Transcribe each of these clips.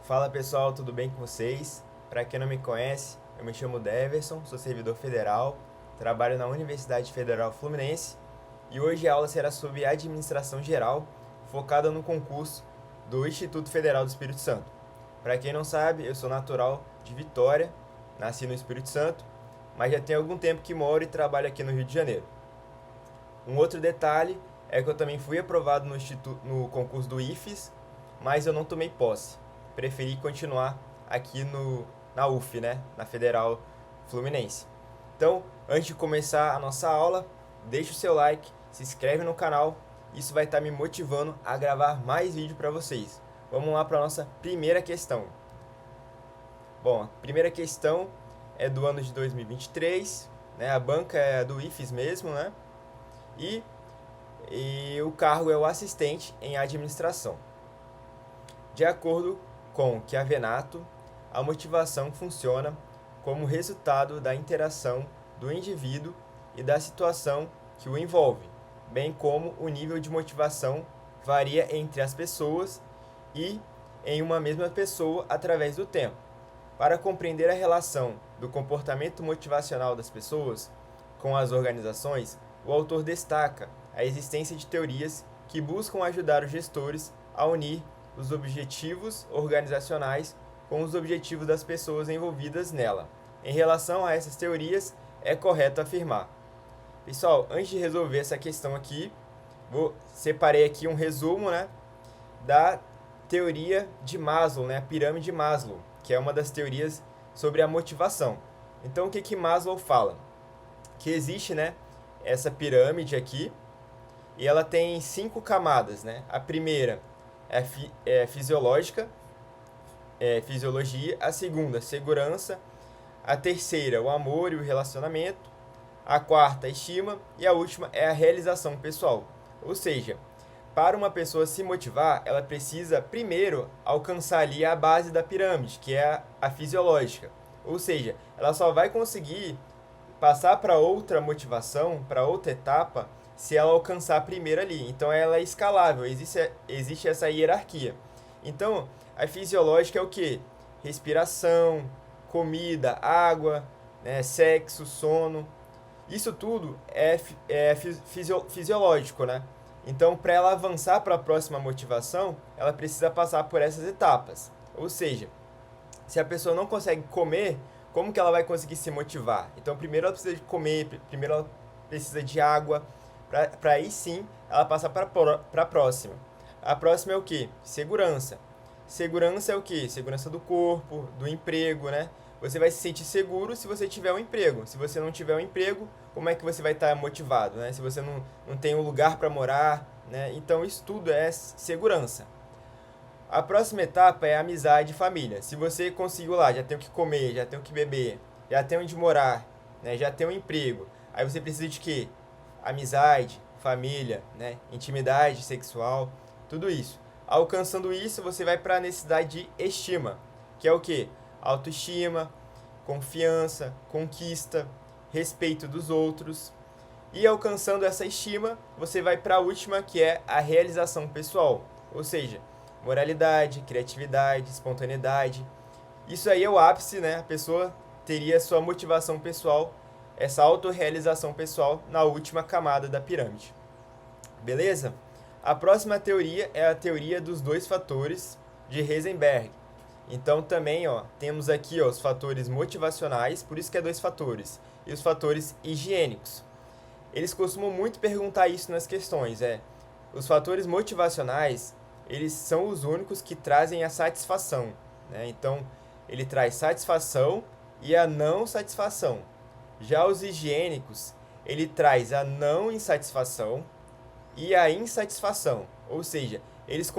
Fala pessoal, tudo bem com vocês? Para quem não me conhece, eu me chamo Deverson, sou servidor federal, trabalho na Universidade Federal Fluminense e hoje a aula será sobre administração geral, focada no concurso do Instituto Federal do Espírito Santo. Para quem não sabe, eu sou natural de Vitória, nasci no Espírito Santo, mas já tem algum tempo que moro e trabalho aqui no Rio de Janeiro. Um outro detalhe é que eu também fui aprovado no concurso do IFES, mas eu não tomei posse. Preferi continuar aqui na UF, né? Na Federal Fluminense. Então, antes de começar a nossa aula, deixa o seu like, se inscreve no canal, isso vai estar me motivando a gravar mais vídeo para vocês. Vamos lá para a nossa primeira questão. Bom, a primeira questão é do ano de 2023, né? A banca é do IFES mesmo, né? E o cargo é o assistente em administração. De acordo com Chiavenato, a motivação funciona como resultado da interação do indivíduo e da situação que o envolve, bem como o nível de motivação varia entre as pessoas e em uma mesma pessoa através do tempo. Para compreender a relação do comportamento motivacional das pessoas com as organizações, o autor destaca a existência de teorias que buscam ajudar os gestores a unir os objetivos organizacionais com os objetivos das pessoas envolvidas nela. Em relação a essas teorias, é correto afirmar. Pessoal, antes de resolver essa questão aqui, separei aqui um resumo, né, da teoria de Maslow, né, a pirâmide de Maslow, que é uma das teorias sobre a motivação. Então, o que Maslow fala? Que existe, né, essa pirâmide aqui, e ela tem 5 camadas, né? A primeira é fisiológica, fisiologia. A segunda, segurança. A terceira, o amor e o relacionamento. A quarta, a estima. E a última é a realização pessoal. Ou seja, para uma pessoa se motivar, ela precisa primeiro alcançar ali a base da pirâmide, que é a fisiológica. Ou seja, ela só vai conseguir passar para outra motivação, para outra etapa, se ela alcançar a primeira ali. Então ela é escalável, existe essa hierarquia. Então, a fisiológica é o que? Respiração, comida, água, né, sexo, sono. Isso tudo é fisiológico, né? Então, para ela avançar para a próxima motivação, ela precisa passar por essas etapas. Ou seja, se a pessoa não consegue comer, como que ela vai conseguir se motivar? Então, primeiro ela precisa de comer, primeiro ela precisa de água, para aí sim ela passar para a próxima. A próxima é o que? Segurança. Segurança é o que? Segurança do corpo, do emprego, né? Você vai se sentir seguro se você tiver um emprego. Se você não tiver um emprego, como é que você vai estar motivado, né? Se você não tem um lugar para morar, né? Então, isso tudo é segurança. A próxima etapa é amizade e família. Se você conseguiu lá, já tem o que comer, já tem o que beber, já tem onde morar, né? Já tem um emprego. Aí você precisa de quê? Amizade, família, né? Intimidade sexual, tudo isso. Alcançando isso, você vai para a necessidade de estima, que é o quê? Autoestima, confiança, conquista, respeito dos outros. E alcançando essa estima, você vai para a última, que é a realização pessoal. Ou seja, moralidade, criatividade, espontaneidade. Isso aí é o ápice, né? A pessoa teria sua motivação pessoal, essa autorrealização pessoal na última camada da pirâmide. Beleza? A próxima teoria é a teoria dos dois fatores de Heisenberg. Então também, ó, temos aqui, ó, os fatores motivacionais, por isso que é dois fatores, e os fatores higiênicos. Eles costumam muito perguntar isso nas questões, os fatores motivacionais, eles são os únicos que trazem a satisfação, né? Então, ele traz satisfação e a não satisfação. Já os higiênicos, ele traz a não insatisfação e a insatisfação. Ou seja, eles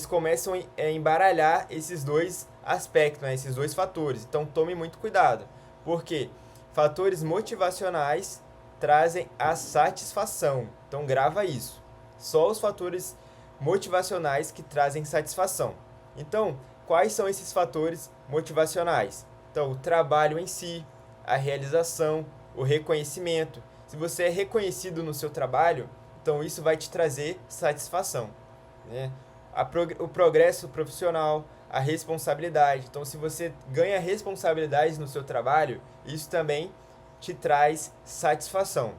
começam a embaralhar esses dois aspectos, né? Esses dois fatores. Então, tome muito cuidado. Porque fatores motivacionais trazem a satisfação. Então, grava isso. Só os fatores motivacionais que trazem satisfação. Então, quais são esses fatores motivacionais? Então, o trabalho em si, a realização, o reconhecimento. Se você é reconhecido no seu trabalho, então isso vai te trazer satisfação, né? O progresso profissional, a responsabilidade. Então, se você ganha responsabilidade no seu trabalho, isso também te traz satisfação.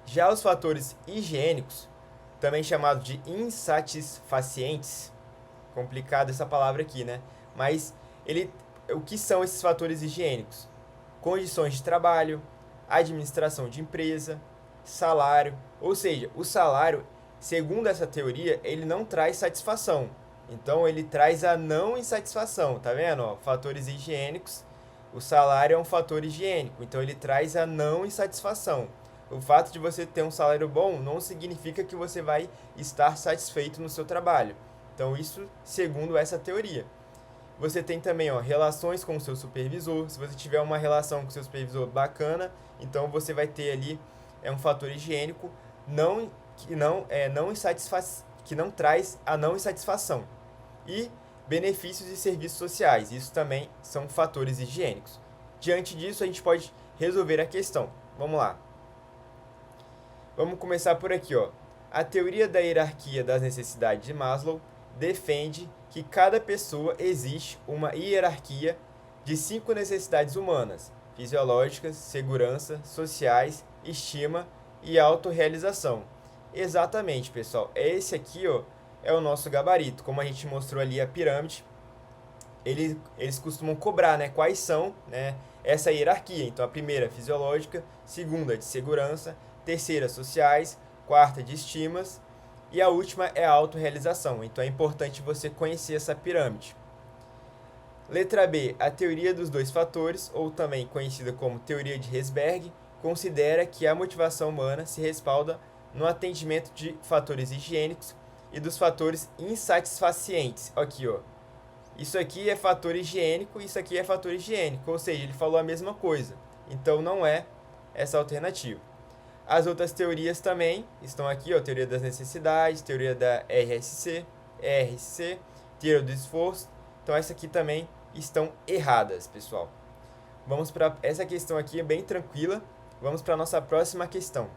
Já os fatores higiênicos, também chamados de insatisfacientes, complicada essa palavra aqui, né? Mas o que são esses fatores higiênicos? Condições de trabalho, administração de empresa, salário. Ou seja, o salário, segundo essa teoria, ele não traz satisfação. Então, ele traz a não insatisfação, tá vendo? Ó, fatores higiênicos, o salário é um fator higiênico, então ele traz a não insatisfação. O fato de você ter um salário bom não significa que você vai estar satisfeito no seu trabalho. Então, isso segundo essa teoria. Você tem também, ó, relações com o seu supervisor. Se você tiver uma relação com o seu supervisor bacana, então você vai ter ali um fator higiênico que não traz a não insatisfação. E benefícios e serviços sociais. Isso também são fatores higiênicos. Diante disso, a gente pode resolver a questão. Vamos lá. Vamos começar por aqui, ó. A teoria da hierarquia das necessidades de Maslow defende que cada pessoa existe uma hierarquia de 5 necessidades humanas: fisiológicas, segurança, sociais, estima e autorrealização. Exatamente, pessoal. Esse aqui, ó, é o nosso gabarito. Como a gente mostrou ali a pirâmide, eles costumam cobrar, né, quais são, né, essa hierarquia. Então, a primeira, fisiológica; segunda, de segurança; terceira, sociais; quarta, de estimas; e a última é a autorrealização. Então, é importante você conhecer essa pirâmide. Letra B. A teoria dos dois fatores, ou também conhecida como teoria de Herzberg, considera que a motivação humana se respalda no atendimento de fatores higiênicos e dos fatores insatisfacientes. Aqui, ó. Isso aqui é fator higiênico, isso aqui é fator higiênico. Ou seja, ele falou a mesma coisa. Então, não é essa alternativa. As outras teorias também estão aqui, ó, teoria das necessidades, teoria da RSC, teoria do esforço. Então, essa aqui também estão erradas, pessoal. Vamos para essa questão aqui, é bem tranquila. Vamos para a nossa próxima questão.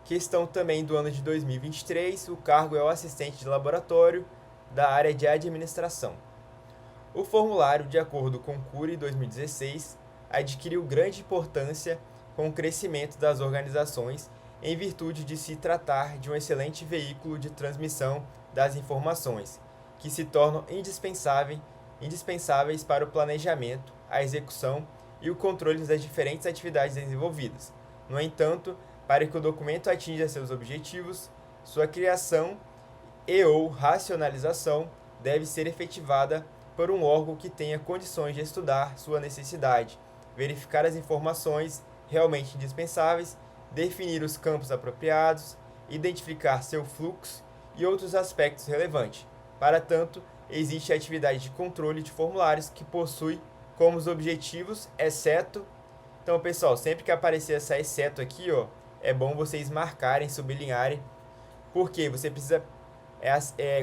Questão também do ano de 2023, o cargo é o assistente de laboratório da área de administração. O formulário, de acordo com o Cury 2016, adquiriu grande importância com o crescimento das organizações em virtude de se tratar de um excelente veículo de transmissão das informações, que se tornam indispensáveis para o planejamento, a execução e o controle das diferentes atividades desenvolvidas. No entanto, para que o documento atinja seus objetivos, sua criação e/ou racionalização deve ser efetivada por um órgão que tenha condições de estudar sua necessidade, verificar as informações realmente indispensáveis, definir os campos apropriados, identificar seu fluxo e outros aspectos relevantes. Para tanto, existe a atividade de controle de formulários que possui como os objetivos, exceto... Então, pessoal, sempre que aparecer essa exceto aqui, ó, é bom vocês marcarem, sublinharem, porque você precisa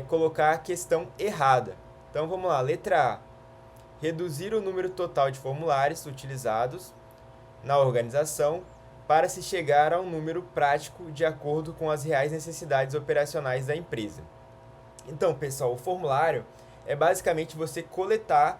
colocar a questão errada. Então, vamos lá. Letra A. Reduzir o número total de formulários utilizados na organização para se chegar a um número prático de acordo com as reais necessidades operacionais da empresa. Então, pessoal, o formulário é basicamente você coletar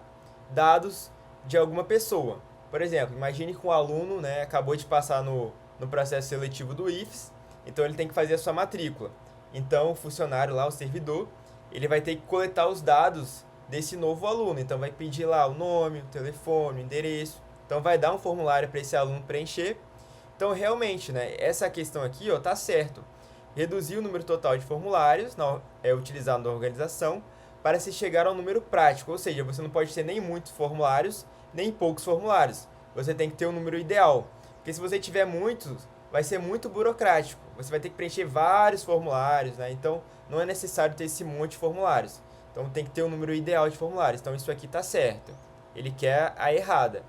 dados de alguma pessoa. Por exemplo, imagine que um aluno, né, acabou de passar no processo seletivo do IFES, então ele tem que fazer a sua matrícula. Então, o funcionário lá, o servidor, ele vai ter que coletar os dados desse novo aluno. Então, vai pedir lá o nome, o telefone, o endereço. Então, vai dar um formulário para esse aluno preencher. Então, realmente, né, essa questão aqui, ó, tá certo. Reduzir o número total de formulários utilizado na organização para se chegar ao número prático. Ou seja, você não pode ter nem muitos formulários, nem poucos formulários. Você tem que ter um número ideal. Porque se você tiver muitos, vai ser muito burocrático. Você vai ter que preencher vários formulários, né? Então, não é necessário ter esse monte de formulários. Então, tem que ter um número ideal de formulários. Então, isso aqui está certo. Ele quer a errada.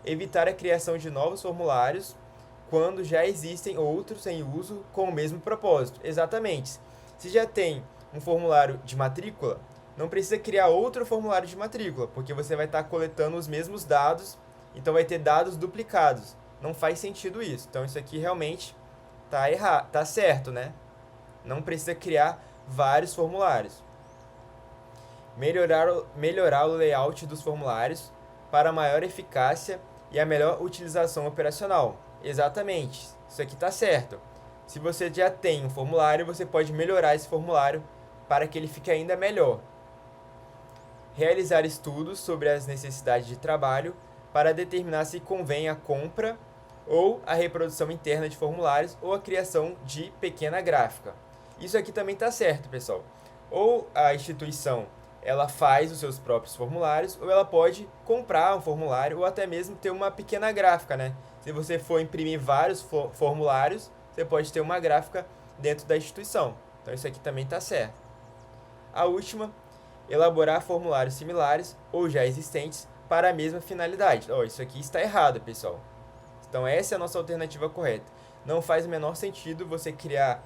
Evitar a criação de novos formulários quando já existem outros em uso com o mesmo propósito. Exatamente. Se já tem um formulário de matrícula, não precisa criar outro formulário de matrícula, porque você vai estar coletando os mesmos dados, então vai ter dados duplicados. Não faz sentido isso. Então, isso aqui realmente tá errado, tá certo, né? Não precisa criar vários formulários. Melhorar o layout dos formulários para maior eficácia e a melhor utilização operacional. Exatamente, isso aqui está certo. Se você já tem um formulário, você pode melhorar esse formulário para que ele fique ainda melhor. Realizar estudos sobre as necessidades de trabalho para determinar se convém a compra ou a reprodução interna de formulários ou a criação de pequena gráfica. Isso aqui também está certo, pessoal. Ou a instituição ela faz os seus próprios formulários, ou ela pode comprar um formulário, ou até mesmo ter uma pequena gráfica, né? Se você for imprimir vários formulários, você pode ter uma gráfica dentro da instituição. Então isso aqui também está certo. A última, elaborar formulários similares ou já existentes para a mesma finalidade. Isso aqui está errado, pessoal. Então essa é a nossa alternativa correta. Não faz o menor sentido você criar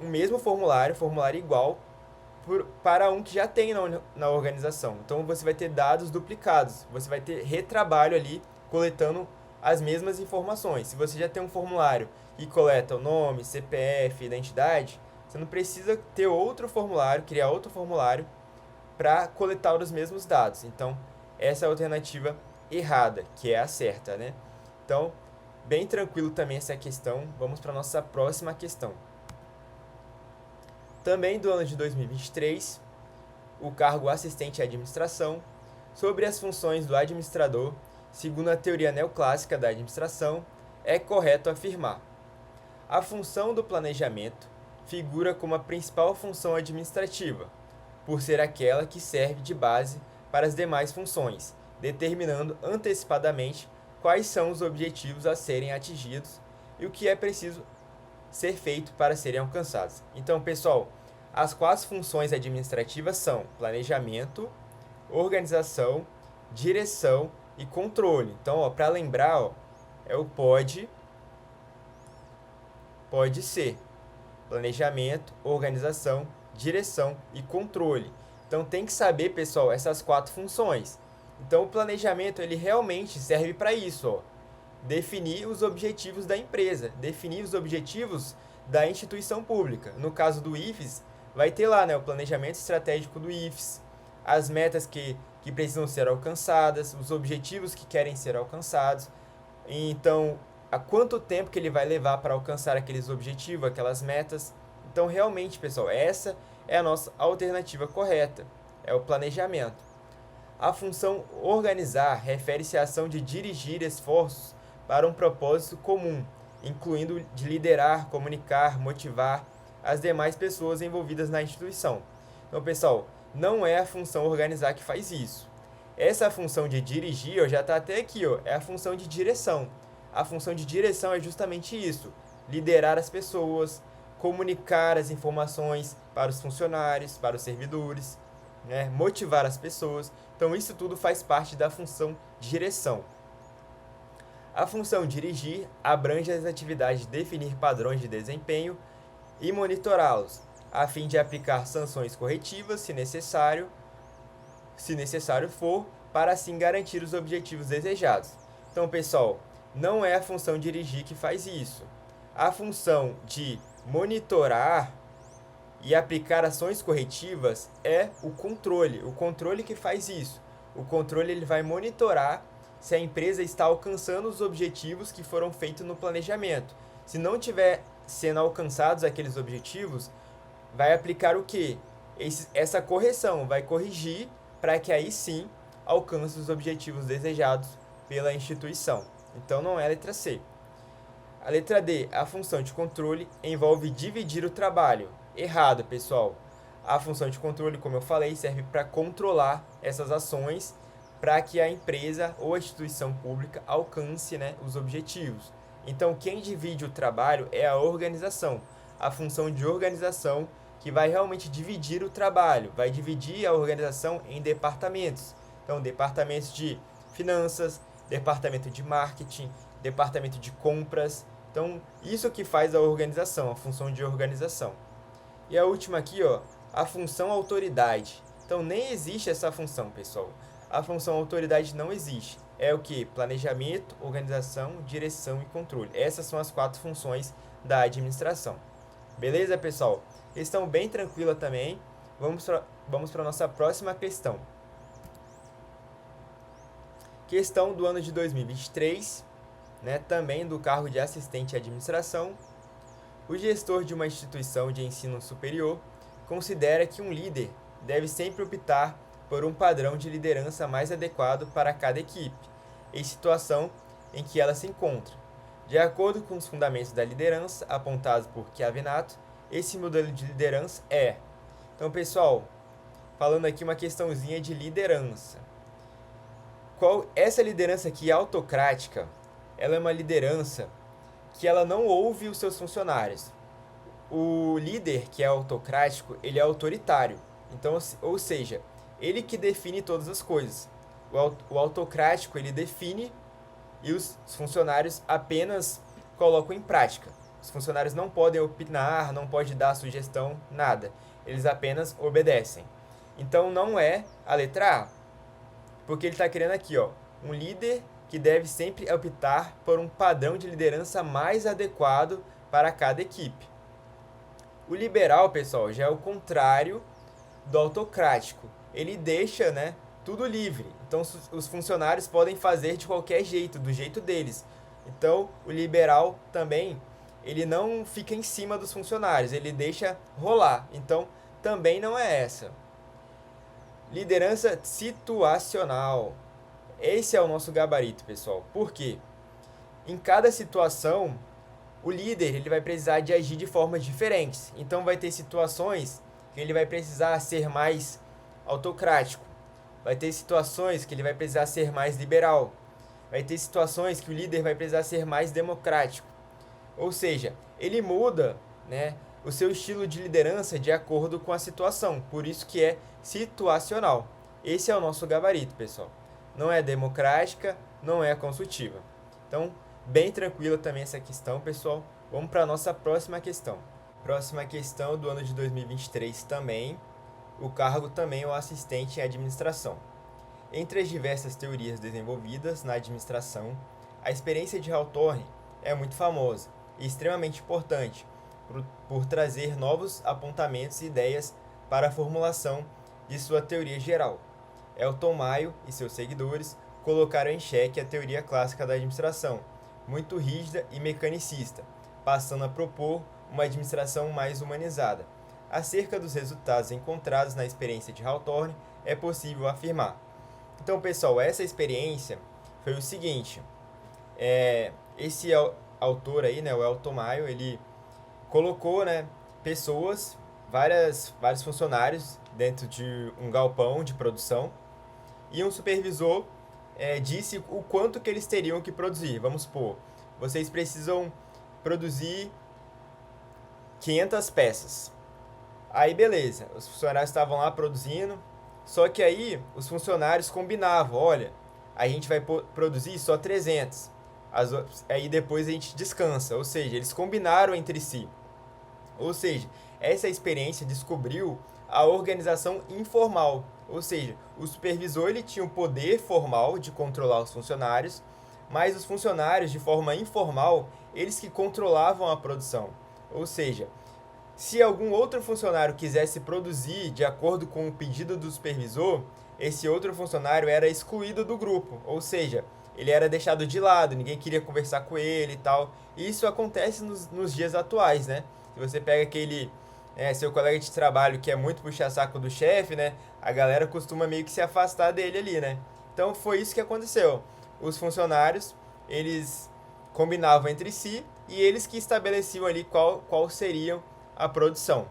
o mesmo formulário igual, para um que já tem na organização. Então você vai ter dados duplicados, você vai ter retrabalho ali coletando as mesmas informações. Se você já tem um formulário e coleta o nome, CPF, identidade, você não precisa ter outro formulário, criar outro formulário para coletar os mesmos dados. Então essa é a alternativa errada, que é a certa, né? Então, bem tranquilo também essa questão. Vamos para a nossa próxima questão. Também do ano de 2023, o cargo assistente à administração, sobre as funções do administrador, segundo a teoria neoclássica da administração, é correto afirmar: a função do planejamento figura como a principal função administrativa, por ser aquela que serve de base para as demais funções, determinando antecipadamente quais são os objetivos a serem atingidos e o que é preciso ser feito para serem alcançados. Então, pessoal, as 4 funções administrativas são planejamento, organização, direção e controle. Então, para lembrar, é o pode ser. Planejamento, organização, direção e controle. Então, tem que saber, pessoal, essas 4 funções. Então, o planejamento ele realmente serve para isso, definir os objetivos da empresa, definir os objetivos da instituição pública. No caso do IFES, vai ter lá, né, o planejamento estratégico do IFES, as metas que precisam ser alcançadas, os objetivos que querem ser alcançados. Então, há quanto tempo que ele vai levar para alcançar aqueles objetivos, aquelas metas. Então, realmente, pessoal, essa é a nossa alternativa correta, é o planejamento. A função organizar refere-se à ação de dirigir esforços para um propósito comum, incluindo de liderar, comunicar, motivar as demais pessoas envolvidas na instituição. Então, pessoal, não é a função organizar que faz isso. Essa função de dirigir, já está até aqui, é a função de direção. A função de direção é justamente isso: liderar as pessoas, comunicar as informações para os funcionários, para os servidores, né? Motivar as pessoas. Então, isso tudo faz parte da função direção. A função dirigir abrange as atividades de definir padrões de desempenho e monitorá-los, a fim de aplicar sanções corretivas, se necessário for, para assim garantir os objetivos desejados. Então, pessoal, não é a função dirigir que faz isso. A função de monitorar e aplicar ações corretivas é o controle que faz isso. O controle ele vai monitorar se a empresa está alcançando os objetivos que foram feitos no planejamento. Se não tiver sendo alcançados aqueles objetivos, vai aplicar o quê? Essa correção, vai corrigir para que aí sim alcance os objetivos desejados pela instituição. Então não é a letra C. A letra D, a função de controle envolve dividir o trabalho. Errado, pessoal. A função de controle, como eu falei, serve para controlar essas ações para que a empresa ou a instituição pública alcance, né, os objetivos. Então, quem divide o trabalho é a organização. A função de organização que vai realmente dividir o trabalho, vai dividir a organização em departamentos. Então, departamentos de finanças, departamento de marketing, departamento de compras. Então, isso que faz a organização, a função de organização. E a última aqui, a função autoridade. Então, nem existe essa função, pessoal. A função autoridade não existe. É o que? Planejamento, organização, direção e controle. Essas são as 4 funções da administração. Beleza, pessoal? Questão bem tranquila também. Vamos para a nossa próxima questão. Questão do ano de 2023, né, também do cargo de assistente de administração. O gestor de uma instituição de ensino superior considera que um líder deve sempre optar por um padrão de liderança mais adequado para cada equipe, em situação em que ela se encontra. De acordo com os fundamentos da liderança apontados por Chiavinato, esse modelo de liderança é... Então, pessoal, falando aqui uma questãozinha de liderança. Essa liderança aqui autocrática, ela é uma liderança que ela não ouve os seus funcionários. O líder que é autocrático, ele é autoritário. Então, ou seja, ele que define todas as coisas. O autocrático, ele define e os funcionários apenas colocam em prática. Os funcionários não podem opinar, não podem dar sugestão, nada. Eles apenas obedecem. Então, não é a letra A. Porque ele está querendo aqui, ó, um líder que deve sempre optar por um padrão de liderança mais adequado para cada equipe. O liberal, pessoal, já é o contrário do autocrático. Ele deixa, né, tudo livre. Então, os funcionários podem fazer de qualquer jeito, do jeito deles. Então, o liberal também, ele não fica em cima dos funcionários, ele deixa rolar. Então, também não é essa. Liderança situacional. Esse é o nosso gabarito, pessoal. Por quê? Em cada situação, o líder ele vai precisar de agir de formas diferentes. Então, vai ter situações que ele vai precisar ser mais autocrático. Vai ter situações que ele vai precisar ser mais liberal. Vai ter situações que o líder vai precisar ser mais democrático. Ou seja, ele muda, né, o seu estilo de liderança de acordo com a situação. Por isso que é situacional. Esse é o nosso gabarito, pessoal. Não é democrática, não é consultiva. Então, bem tranquila também essa questão, pessoal. Vamos para a nossa próxima questão. Próxima questão do ano de 2023 também. O cargo também é o assistente em administração. Entre as diversas teorias desenvolvidas na administração, a experiência de Hawthorne é muito famosa e extremamente importante por trazer novos apontamentos e ideias para a formulação de sua teoria geral. Elton Mayo e seus seguidores colocaram em xeque a teoria clássica da administração, muito rígida e mecanicista, passando a propor uma administração mais humanizada. Acerca dos resultados encontrados na experiência de Hawthorne, é possível afirmar. Então, pessoal, essa experiência foi o seguinte, esse autor aí, né, o Elton Mayo, ele colocou, né, pessoas, vários funcionários dentro de um galpão de produção e um supervisor disse o quanto que eles teriam que produzir. Vamos supor, vocês precisam produzir 500 peças. Aí beleza, os funcionários estavam lá produzindo, só que aí os funcionários combinavam, olha, a gente vai produzir só 300, aí depois a gente descansa, ou seja, eles combinaram entre si. Ou seja, essa experiência descobriu a organização informal, ou seja, o supervisor ele tinha o poder formal de controlar os funcionários, mas os funcionários de forma informal, eles que controlavam a produção. Ou seja, se algum outro funcionário quisesse produzir de acordo com o pedido do supervisor, esse outro funcionário era excluído do grupo, ou seja, ele era deixado de lado, ninguém queria conversar com ele e tal. E isso acontece nos dias atuais, né? Se você pega aquele seu colega de trabalho que é muito puxa-saco do chefe, né? A galera costuma meio que se afastar dele ali, né? Então foi isso que aconteceu. Os funcionários, eles combinavam entre si e eles que estabeleciam ali qual seriam a produção.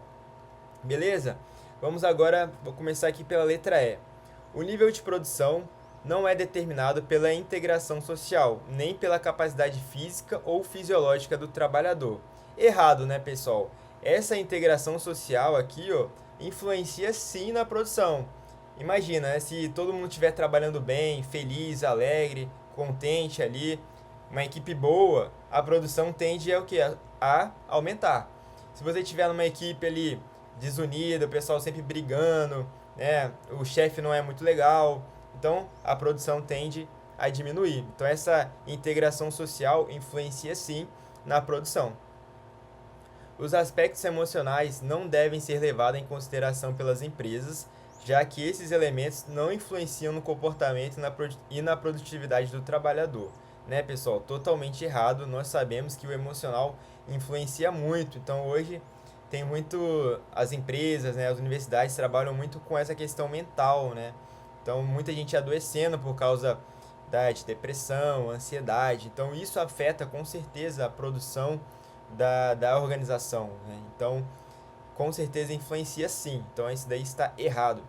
Beleza? Vamos agora, vou começar aqui pela letra E. O nível de produção não é determinado pela integração social, nem pela capacidade física ou fisiológica do trabalhador. Errado, né, pessoal? Essa integração social aqui, ó, influencia sim na produção. Imagina, né, se todo mundo estiver trabalhando bem, feliz, alegre, contente ali, uma equipe boa, a produção tende a, o quê? A aumentar. Se você tiver numa equipe ali desunida, o pessoal sempre brigando, né, o chefe não é muito legal, então a produção tende a diminuir. Então essa integração social influencia sim na produção. Os aspectos emocionais não devem ser levados em consideração pelas empresas, já que esses elementos não influenciam no comportamento e na produtividade do trabalhador. Né, pessoal? Totalmente errado. Nós sabemos que o emocional influencia muito. Então, hoje tem muito as empresas, né, as universidades trabalham muito com essa questão mental, né? Então, muita gente adoecendo por causa de depressão, ansiedade. Então, isso afeta com certeza a produção da organização, né? Então, com certeza influencia sim. Então, isso daí está errado.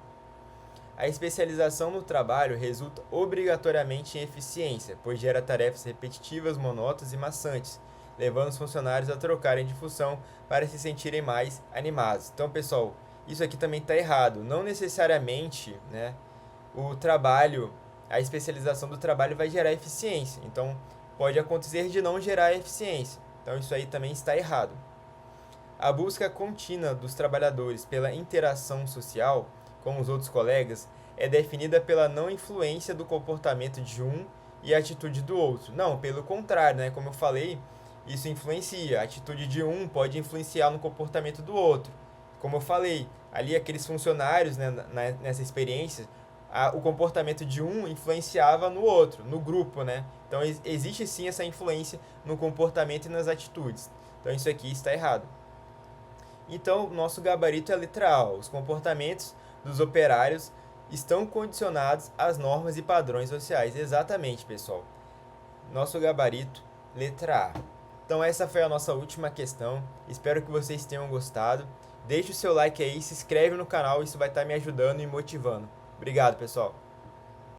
A especialização no trabalho resulta obrigatoriamente em eficiência, pois gera tarefas repetitivas, monótonas e maçantes, levando os funcionários a trocarem de função para se sentirem mais animados. Então, pessoal, isso aqui também está errado. Não necessariamente, né, o trabalho, a especialização do trabalho vai gerar eficiência. Então, pode acontecer de não gerar eficiência. Então, isso aí também está errado. A busca contínua dos trabalhadores pela interação social com os outros colegas é definida pela não influência do comportamento de um e a atitude do outro. Não, pelo contrário, né? Como eu falei, isso influencia. A atitude de um pode influenciar no comportamento do outro. Como eu falei, ali aqueles funcionários, né, nessa experiência, o comportamento de um influenciava no outro, no grupo, né? Então existe sim essa influência no comportamento e nas atitudes. Então isso aqui está errado. Então, nosso gabarito é a letra A. Os comportamentos dos operários estão condicionados às normas e padrões sociais. Exatamente, pessoal. Nosso gabarito, letra A. Então, essa foi a nossa última questão. Espero que vocês tenham gostado. Deixe o seu like aí, se inscreve no canal, isso vai estar me ajudando e motivando. Obrigado, pessoal.